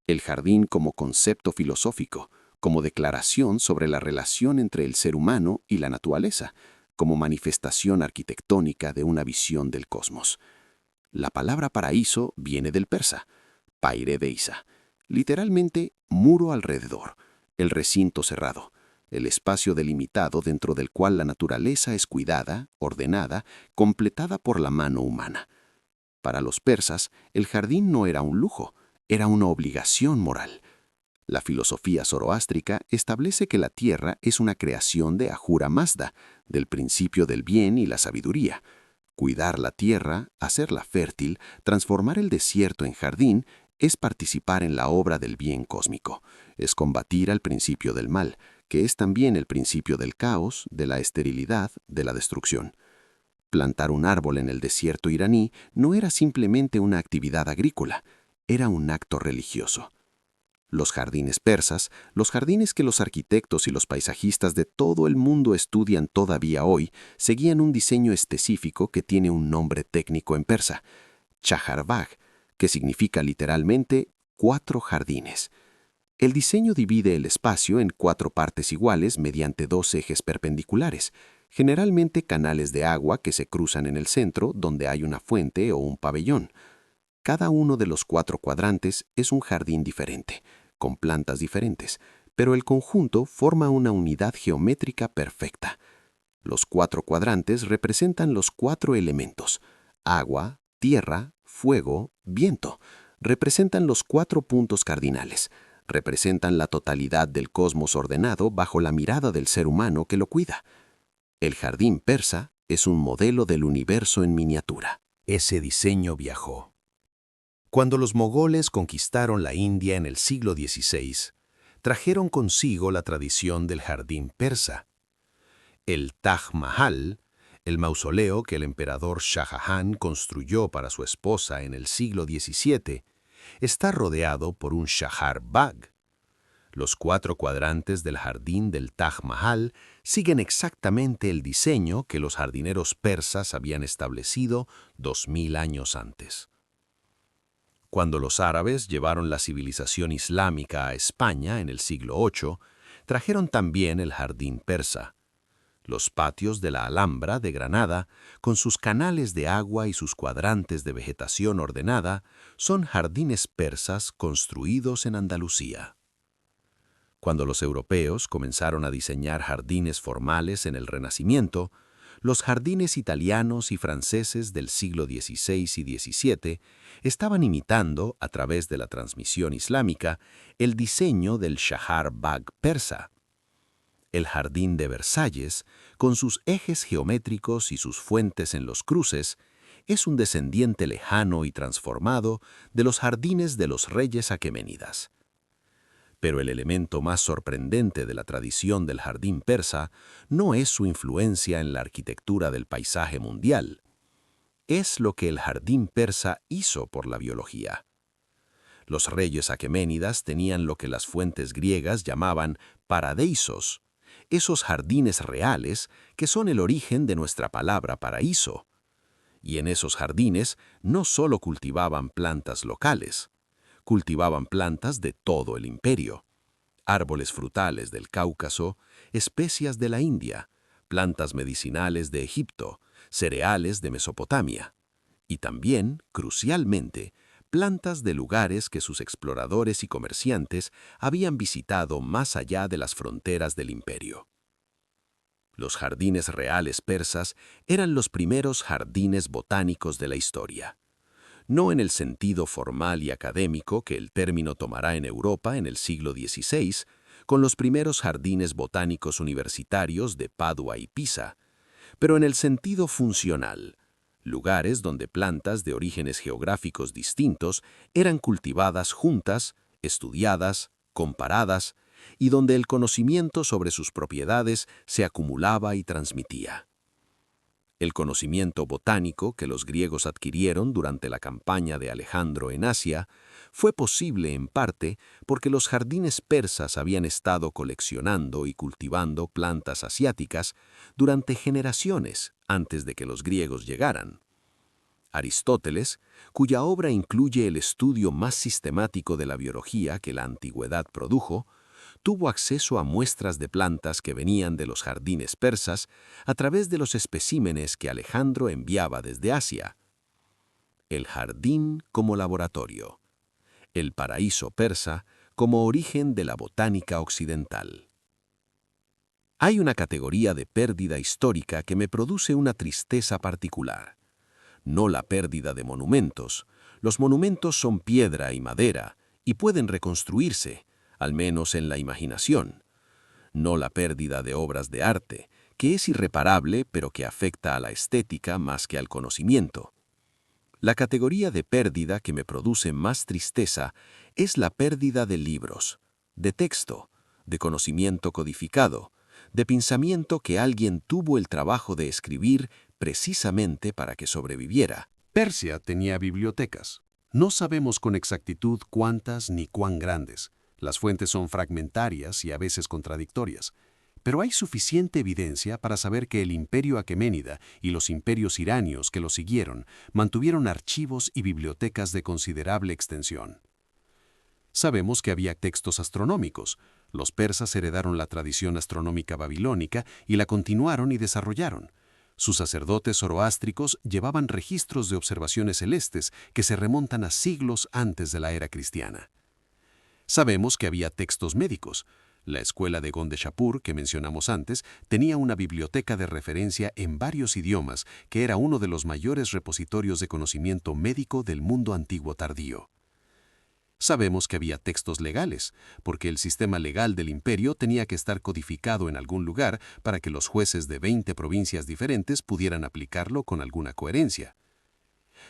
el jardín como concepto filosófico, como declaración sobre la relación entre el ser humano y la naturaleza, como manifestación arquitectónica de una visión del cosmos. La palabra paraíso viene del persa, paire deisa, literalmente muro alrededor, el recinto cerrado, el espacio delimitado dentro del cual la naturaleza es cuidada, ordenada, completada por la mano humana. Para los persas, el jardín no era un lujo, era una obligación moral. La filosofía zoroástrica establece que la tierra es una creación de Ahura Mazda, del principio del bien y la sabiduría. Cuidar la tierra, hacerla fértil, transformar el desierto en jardín, es participar en la obra del bien cósmico, es combatir al principio del mal, que es también el principio del caos, de la esterilidad, de la destrucción. Plantar un árbol en el desierto iraní no era simplemente una actividad agrícola, era un acto religioso. Los jardines persas, los jardines que los arquitectos y los paisajistas de todo el mundo estudian todavía hoy, seguían un diseño específico que tiene un nombre técnico en persa, chaharbagh, que significa literalmente 4 jardines. El diseño divide el espacio en 4 partes iguales mediante 2 ejes perpendiculares, generalmente canales de agua que se cruzan en el centro donde hay una fuente o un pabellón. Cada uno de los 4 cuadrantes es un jardín diferente, con plantas diferentes, pero el conjunto forma una unidad geométrica perfecta. Los 4 cuadrantes representan los 4 elementos: agua, tierra, fuego, viento. Representan los 4 puntos cardinales. Representan la totalidad del cosmos ordenado bajo la mirada del ser humano que lo cuida. El jardín persa es un modelo del universo en miniatura. Ese diseño viajó. Cuando los mogoles conquistaron la India en el siglo XVI, trajeron consigo la tradición del jardín persa. El Taj Mahal, el mausoleo que el emperador Shah Jahan construyó para su esposa en el siglo XVII, está rodeado por un Chahar Bagh. Los 4 cuadrantes del jardín del Taj Mahal siguen exactamente el diseño que los jardineros persas habían establecido 2000 años antes. Cuando los árabes llevaron la civilización islámica a España en el siglo VIII, trajeron también el jardín persa. Los patios de la Alhambra de Granada, con sus canales de agua y sus cuadrantes de vegetación ordenada, son jardines persas construidos en Andalucía. Cuando los europeos comenzaron a diseñar jardines formales en el Renacimiento, los jardines italianos y franceses del siglo XVI y XVII estaban imitando, a través de la transmisión islámica, el diseño del Shahar Bagh persa. El jardín de Versalles, con sus ejes geométricos y sus fuentes en los cruces, es un descendiente lejano y transformado de los jardines de los reyes aqueménidas. Pero el elemento más sorprendente de la tradición del jardín persa no es su influencia en la arquitectura del paisaje mundial. Es lo que el jardín persa hizo por la biología. Los reyes aqueménidas tenían lo que las fuentes griegas llamaban paradeisos, esos jardines reales que son el origen de nuestra palabra paraíso. Y en esos jardines no solo cultivaban plantas locales, cultivaban plantas de todo el imperio. Árboles frutales del Cáucaso, especias de la India, plantas medicinales de Egipto, cereales de Mesopotamia. Y también, crucialmente, plantas de lugares que sus exploradores y comerciantes habían visitado más allá de las fronteras del imperio. Los jardines reales persas eran los primeros jardines botánicos de la historia. No en el sentido formal y académico que el término tomará en Europa en el siglo XVI, con los primeros jardines botánicos universitarios de Padua y Pisa, pero en el sentido funcional, lugares donde plantas de orígenes geográficos distintos eran cultivadas juntas, estudiadas, comparadas, y donde el conocimiento sobre sus propiedades se acumulaba y transmitía. El conocimiento botánico que los griegos adquirieron durante la campaña de Alejandro en Asia fue posible en parte porque los jardines persas habían estado coleccionando y cultivando plantas asiáticas durante generaciones antes de que los griegos llegaran. Aristóteles, cuya obra incluye el estudio más sistemático de la biología que la antigüedad produjo, tuvo acceso a muestras de plantas que venían de los jardines persas a través de los especímenes que Alejandro enviaba desde Asia. El jardín como laboratorio. El paraíso persa como origen de la botánica occidental. Hay una categoría de pérdida histórica que me produce una tristeza particular. No la pérdida de monumentos. Los monumentos son piedra y madera y pueden reconstruirse, al menos en la imaginación. No la pérdida de obras de arte, que es irreparable pero que afecta a la estética más que al conocimiento. La categoría de pérdida que me produce más tristeza es la pérdida de libros, de texto, de conocimiento codificado, de pensamiento que alguien tuvo el trabajo de escribir precisamente para que sobreviviera. Persia tenía bibliotecas. No sabemos con exactitud cuántas ni cuán grandes. Las fuentes son fragmentarias y a veces contradictorias, pero hay suficiente evidencia para saber que el imperio aqueménida y los imperios iranios que lo siguieron mantuvieron archivos y bibliotecas de considerable extensión. Sabemos que había textos astronómicos. Los persas heredaron la tradición astronómica babilónica y la continuaron y desarrollaron. Sus sacerdotes zoroástricos llevaban registros de observaciones celestes que se remontan a siglos antes de la era cristiana. Sabemos que había textos médicos. La escuela de Gondeshapur, que mencionamos antes, tenía una biblioteca de referencia en varios idiomas que era uno de los mayores repositorios de conocimiento médico del mundo antiguo tardío. Sabemos que había textos legales, porque el sistema legal del imperio tenía que estar codificado en algún lugar para que los jueces de 20 provincias diferentes pudieran aplicarlo con alguna coherencia.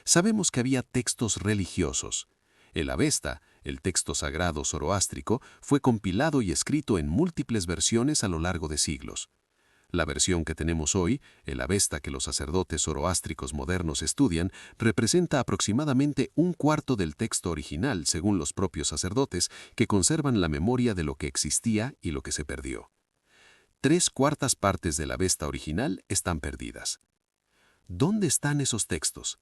Sabemos que había textos religiosos. El Avesta, el texto sagrado zoroástrico, fue compilado y escrito en múltiples versiones a lo largo de siglos. La versión que tenemos hoy, el Avesta que los sacerdotes zoroástricos modernos estudian, representa aproximadamente un cuarto del texto original según los propios sacerdotes, que conservan la memoria de lo que existía y lo que se perdió. 3/4 partes del Avesta original están perdidas. ¿Dónde están esos textos?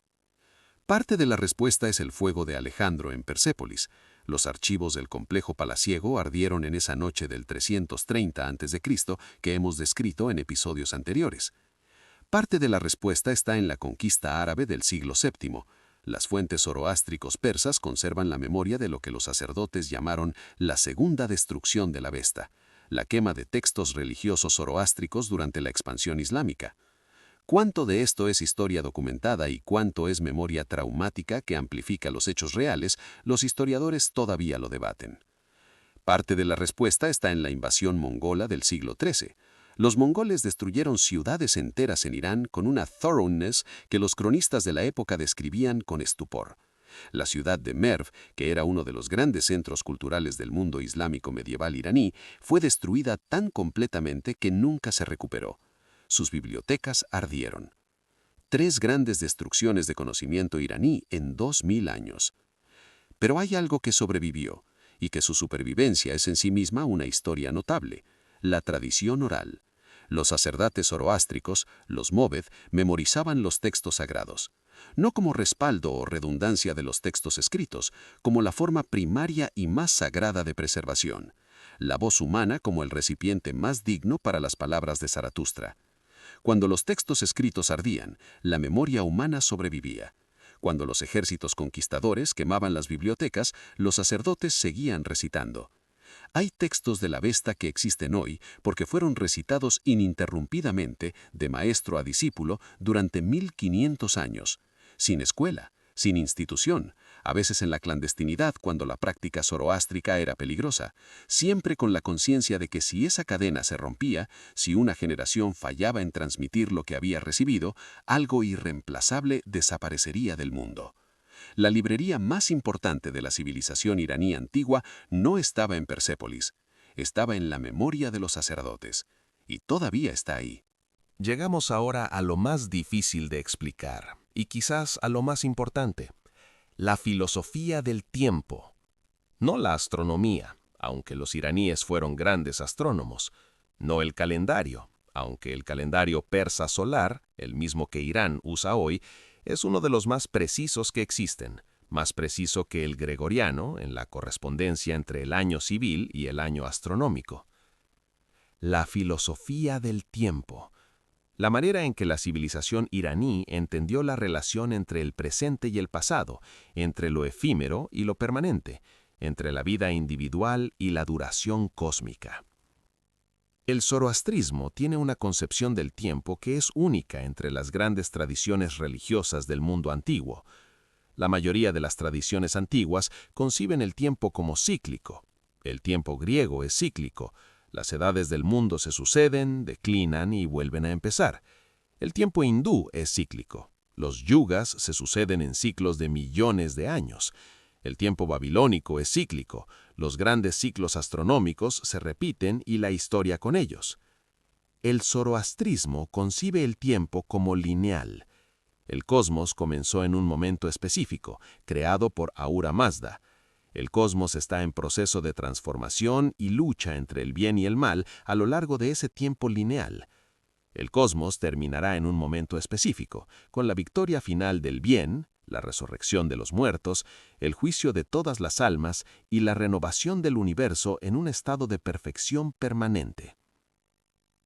Parte de la respuesta es el fuego de Alejandro en Persépolis. Los archivos del complejo palaciego ardieron en esa noche del 330 a.C. que hemos descrito en episodios anteriores. Parte de la respuesta está en la conquista árabe del siglo VII. Las fuentes zoroástricos persas conservan la memoria de lo que los sacerdotes llamaron la segunda destrucción de la Avesta, la quema de textos religiosos zoroástricos durante la expansión islámica. ¿Cuánto de esto es historia documentada y cuánto es memoria traumática que amplifica los hechos reales? Los historiadores todavía lo debaten. Parte de la respuesta está en la invasión mongola del siglo XIII. Los mongoles destruyeron ciudades enteras en Irán con una thoroughness que los cronistas de la época describían con estupor. La ciudad de Merv, que era uno de los grandes centros culturales del mundo islámico medieval iraní, fue destruida tan completamente que nunca se recuperó. Sus bibliotecas ardieron. 3 grandes destrucciones de conocimiento iraní en 2000 años. Pero hay algo que sobrevivió, y que su supervivencia es en sí misma una historia notable: la tradición oral. Los sacerdotes zoroástricos, los Moved, memorizaban los textos sagrados, no como respaldo o redundancia de los textos escritos, como la forma primaria y más sagrada de preservación, la voz humana como el recipiente más digno para las palabras de Zaratustra. Cuando los textos escritos ardían, la memoria humana sobrevivía. Cuando los ejércitos conquistadores quemaban las bibliotecas, los sacerdotes seguían recitando. Hay textos de la Avesta que existen hoy porque fueron recitados ininterrumpidamente, de maestro a discípulo, durante 1500 años, sin escuela, sin institución, a veces en la clandestinidad cuando la práctica zoroástrica era peligrosa, siempre con la conciencia de que si esa cadena se rompía, si una generación fallaba en transmitir lo que había recibido, algo irreemplazable desaparecería del mundo. La librería más importante de la civilización iraní antigua no estaba en Persépolis, estaba en la memoria de los sacerdotes, y todavía está ahí. Llegamos ahora a lo más difícil de explicar, y quizás a lo más importante: la filosofía del tiempo. No la astronomía, aunque los iraníes fueron grandes astrónomos; no el calendario, aunque el calendario persa solar, el mismo que Irán usa hoy, es uno de los más precisos que existen, más preciso que el gregoriano en la correspondencia entre el año civil y el año astronómico. La filosofía del tiempo. La manera en que la civilización iraní entendió la relación entre el presente y el pasado, entre lo efímero y lo permanente, entre la vida individual y la duración cósmica. El zoroastrismo tiene una concepción del tiempo que es única entre las grandes tradiciones religiosas del mundo antiguo. La mayoría de las tradiciones antiguas conciben el tiempo como cíclico. El tiempo griego es cíclico. Las edades del mundo se suceden, declinan y vuelven a empezar. El tiempo hindú es cíclico. Los yugas se suceden en ciclos de millones de años. El tiempo babilónico es cíclico. Los grandes ciclos astronómicos se repiten y la historia con ellos. El zoroastrismo concibe el tiempo como lineal. El cosmos comenzó en un momento específico, creado por Ahura Mazda. El cosmos está en proceso de transformación y lucha entre el bien y el mal a lo largo de ese tiempo lineal. El cosmos terminará en un momento específico, con la victoria final del bien, la resurrección de los muertos, el juicio de todas las almas y la renovación del universo en un estado de perfección permanente.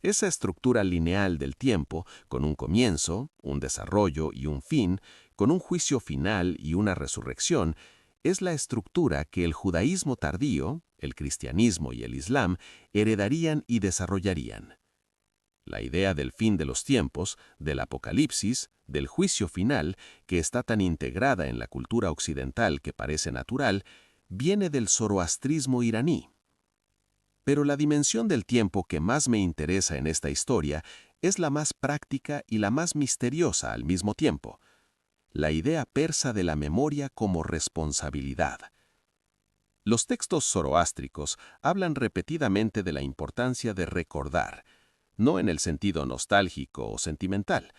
Esa estructura lineal del tiempo, con un comienzo, un desarrollo y un fin, con un juicio final y una resurrección, es la estructura que el judaísmo tardío, el cristianismo y el islam heredarían y desarrollarían. La idea del fin de los tiempos, del apocalipsis, del juicio final, que está tan integrada en la cultura occidental que parece natural, viene del zoroastrismo iraní. Pero la dimensión del tiempo que más me interesa en esta historia es la más práctica y la más misteriosa al mismo tiempo: la idea persa de la memoria como responsabilidad. Los textos zoroástricos hablan repetidamente de la importancia de recordar, no en el sentido nostálgico o sentimental,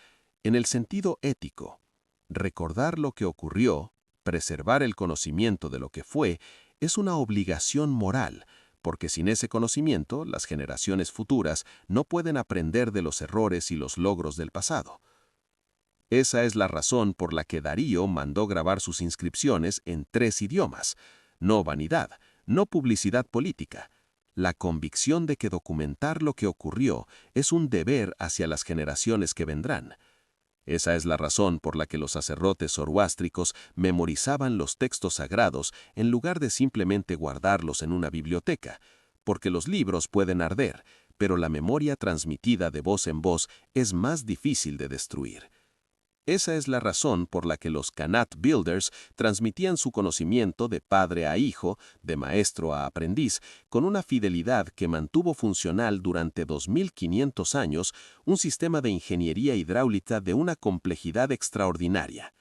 en el sentido ético. Recordar lo que ocurrió, preservar el conocimiento de lo que fue, es una obligación moral, porque sin ese conocimiento las generaciones futuras no pueden aprender de los errores y los logros del pasado. Esa es la razón por la que Darío mandó grabar sus inscripciones en 3 idiomas. No vanidad, no publicidad política. La convicción de que documentar lo que ocurrió es un deber hacia las generaciones que vendrán. Esa es la razón por la que los sacerdotes zoroástricos memorizaban los textos sagrados en lugar de simplemente guardarlos en una biblioteca, porque los libros pueden arder, pero la memoria transmitida de voz en voz es más difícil de destruir. Esa es la razón por la que los Qanat Builders transmitían su conocimiento de padre a hijo, de maestro a aprendiz, con una fidelidad que mantuvo funcional durante 2500 años un sistema de ingeniería hidráulica de una complejidad extraordinaria.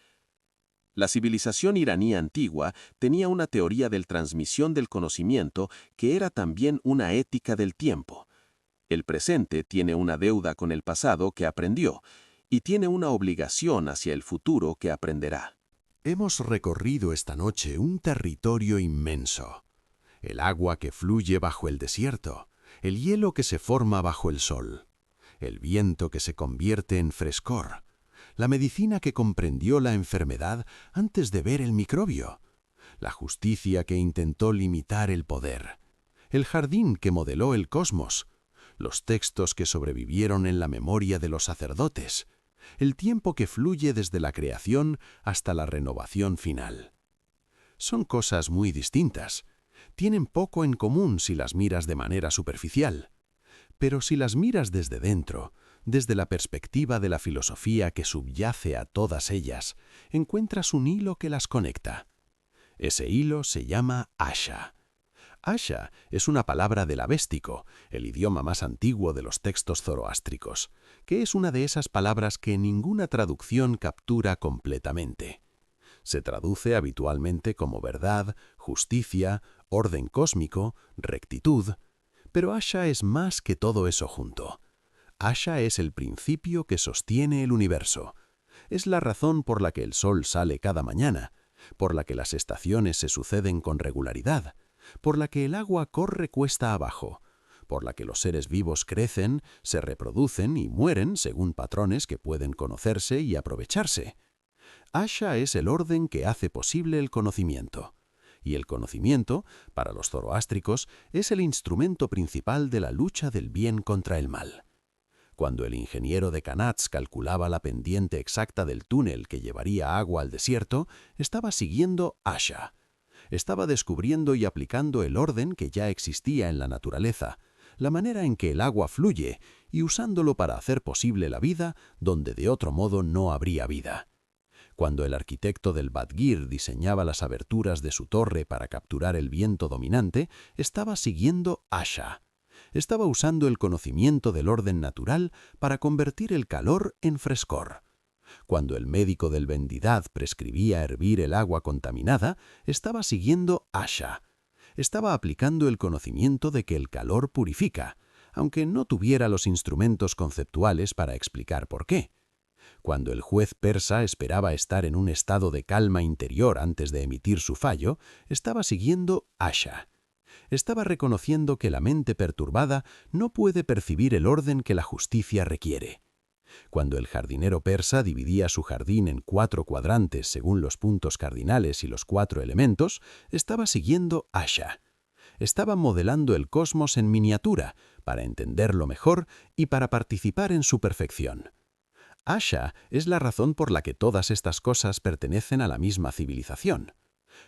La civilización iraní antigua tenía una teoría de transmisión del conocimiento que era también una ética del tiempo. El presente tiene una deuda con el pasado que aprendió, y tiene una obligación hacia el futuro que aprenderá. Hemos recorrido esta noche un territorio inmenso. El agua que fluye bajo el desierto, el hielo que se forma bajo el sol, el viento que se convierte en frescor, la medicina que comprendió la enfermedad antes de ver el microbio, la justicia que intentó limitar el poder, el jardín que modeló el cosmos, los textos que sobrevivieron en la memoria de los sacerdotes, el tiempo que fluye desde la creación hasta la renovación final. Son cosas muy distintas. Tienen poco en común si las miras de manera superficial. Pero si las miras desde dentro, desde la perspectiva de la filosofía que subyace a todas ellas, encuentras un hilo que las conecta. Ese hilo se llama Asha. Asha es una palabra del avéstico, el idioma más antiguo de los textos zoroástricos, que es una de esas palabras que ninguna traducción captura completamente. Se traduce habitualmente como verdad, justicia, orden cósmico, rectitud, pero Asha es más que todo eso junto. Asha es el principio que sostiene el universo. Es la razón por la que el sol sale cada mañana, por la que las estaciones se suceden con regularidad, por la que el agua corre cuesta abajo, por la que los seres vivos crecen, se reproducen y mueren según patrones que pueden conocerse y aprovecharse. Asha es el orden que hace posible el conocimiento. Y el conocimiento, para los zoroástricos, es el instrumento principal de la lucha del bien contra el mal. Cuando el ingeniero de Qanat calculaba la pendiente exacta del túnel que llevaría agua al desierto, estaba siguiendo Asha. Estaba descubriendo y aplicando el orden que ya existía en la naturaleza, la manera en que el agua fluye, y usándolo para hacer posible la vida donde de otro modo no habría vida. Cuando el arquitecto del Badgir diseñaba las aberturas de su torre para capturar el viento dominante, estaba siguiendo Asha. Estaba usando el conocimiento del orden natural para convertir el calor en frescor. Cuando el médico del Vendidad prescribía hervir el agua contaminada, estaba siguiendo Asha. Estaba aplicando el conocimiento de que el calor purifica, aunque no tuviera los instrumentos conceptuales para explicar por qué. Cuando el juez persa esperaba estar en un estado de calma interior antes de emitir su fallo, estaba siguiendo Asha. Estaba reconociendo que la mente perturbada no puede percibir el orden que la justicia requiere. Cuando el jardinero persa dividía su jardín en 4 cuadrantes según los puntos cardinales y los 4 elementos, estaba siguiendo Asha. Estaba modelando el cosmos en miniatura para entenderlo mejor y para participar en su perfección. Asha es la razón por la que todas estas cosas pertenecen a la misma civilización.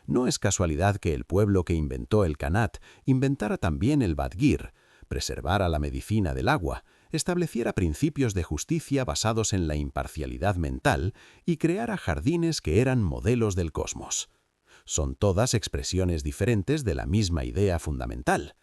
No es casualidad que el pueblo que inventó el Qanat inventara también el Badgir, preservara la medicina del agua, estableciera principios de justicia basados en la imparcialidad mental y creara jardines que eran modelos del cosmos. Son todas expresiones diferentes de la misma idea fundamental.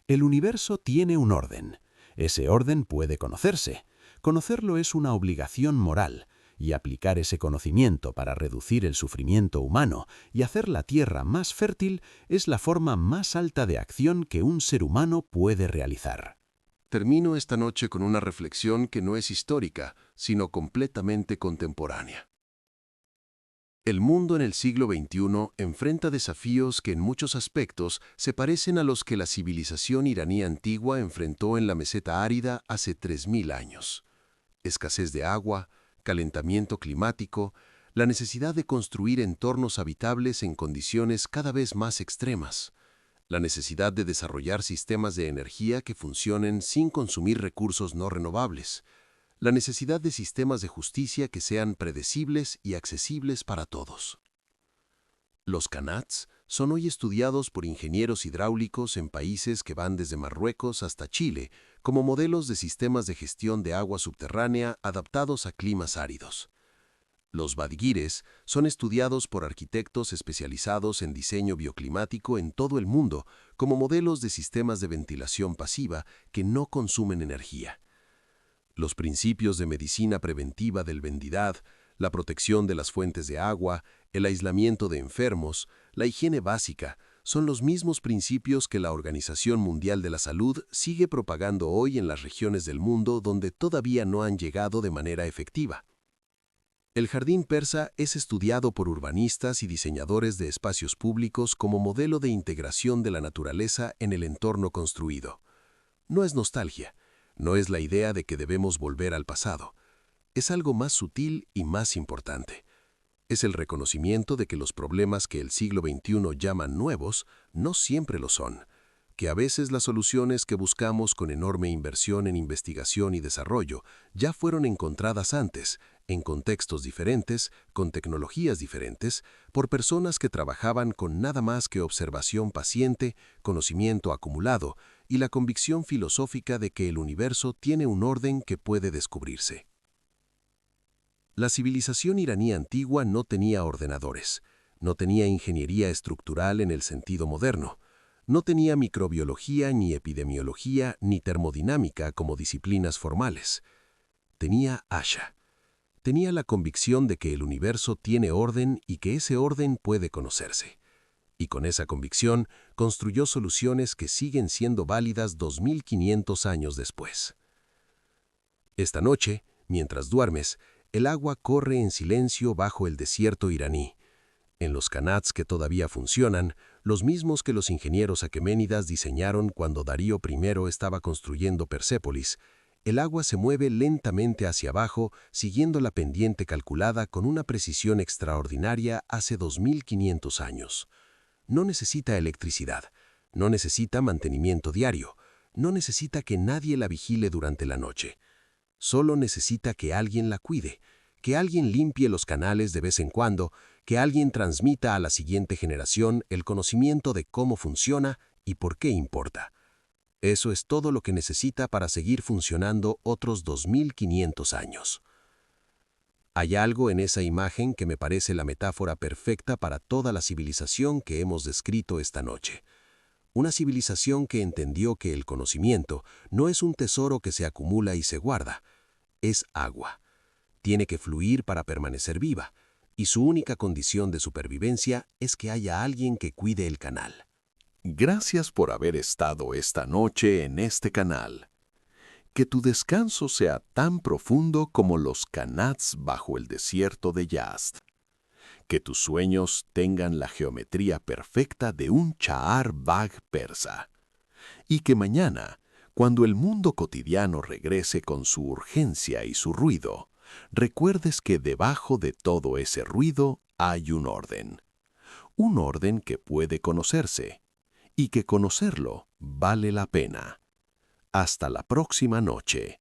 El universo tiene un orden. Ese orden puede conocerse. Conocerlo es una obligación moral, y aplicar ese conocimiento para reducir el sufrimiento humano y hacer la tierra más fértil es la forma más alta de acción que un ser humano puede realizar. Termino esta noche con una reflexión que no es histórica, sino completamente contemporánea. El mundo en el siglo XXI enfrenta desafíos que en muchos aspectos se parecen a los que la civilización iraní antigua enfrentó en la meseta árida hace 3000 años. Escasez de agua, calentamiento climático, la necesidad de construir entornos habitables en condiciones cada vez más extremas, la necesidad de desarrollar sistemas de energía que funcionen sin consumir recursos no renovables, la necesidad de sistemas de justicia que sean predecibles y accesibles para todos. Los Qanats son hoy estudiados por ingenieros hidráulicos en países que van desde Marruecos hasta Chile como modelos de sistemas de gestión de agua subterránea adaptados a climas áridos. Los Badguires son estudiados por arquitectos especializados en diseño bioclimático en todo el mundo como modelos de sistemas de ventilación pasiva que no consumen energía. Los principios de medicina preventiva del Vendidad, la protección de las fuentes de agua, el aislamiento de enfermos, la higiene básica, son los mismos principios que la Organización Mundial de la Salud sigue propagando hoy en las regiones del mundo donde todavía no han llegado de manera efectiva. El jardín persa es estudiado por urbanistas y diseñadores de espacios públicos como modelo de integración de la naturaleza en el entorno construido. No es nostalgia, no es la idea de que debemos volver al pasado. Es algo más sutil y más importante. Es el reconocimiento de que los problemas que el siglo XXI llama nuevos no siempre lo son, que a veces las soluciones que buscamos con enorme inversión en investigación y desarrollo ya fueron encontradas antes, en contextos diferentes, con tecnologías diferentes, por personas que trabajaban con nada más que observación paciente, conocimiento acumulado y la convicción filosófica de que el universo tiene un orden que puede descubrirse. La civilización iraní antigua no tenía ordenadores, no tenía ingeniería estructural en el sentido moderno, no tenía microbiología, ni epidemiología, ni termodinámica como disciplinas formales. Tenía Asha. Tenía la convicción de que el universo tiene orden y que ese orden puede conocerse. Y con esa convicción construyó soluciones que siguen siendo válidas 2500 años después. Esta noche, mientras duermes, el agua corre en silencio bajo el desierto iraní. En los Qanats que todavía funcionan, los mismos que los ingenieros aqueménidas diseñaron cuando Darío I estaba construyendo Persépolis, el agua se mueve lentamente hacia abajo, siguiendo la pendiente calculada con una precisión extraordinaria hace 2500 años. No necesita electricidad, no necesita mantenimiento diario, no necesita que nadie la vigile durante la noche. Solo necesita que alguien la cuide, que alguien limpie los canales de vez en cuando, que alguien transmita a la siguiente generación el conocimiento de cómo funciona y por qué importa. Eso es todo lo que necesita para seguir funcionando otros 2500 años. Hay algo en esa imagen que me parece la metáfora perfecta para toda la civilización que hemos descrito esta noche. Una civilización que entendió que el conocimiento no es un tesoro que se acumula y se guarda, es agua. Tiene que fluir para permanecer viva, y su única condición de supervivencia es que haya alguien que cuide el canal. Gracias por haber estado esta noche en este canal. Que tu descanso sea tan profundo como los Qanats bajo el desierto de Yazd. Que tus sueños tengan la geometría perfecta de un Chahar Bagh persa. Y que mañana, cuando el mundo cotidiano regrese con su urgencia y su ruido, recuerdes que debajo de todo ese ruido hay un orden que puede conocerse, y que conocerlo vale la pena. Hasta la próxima noche.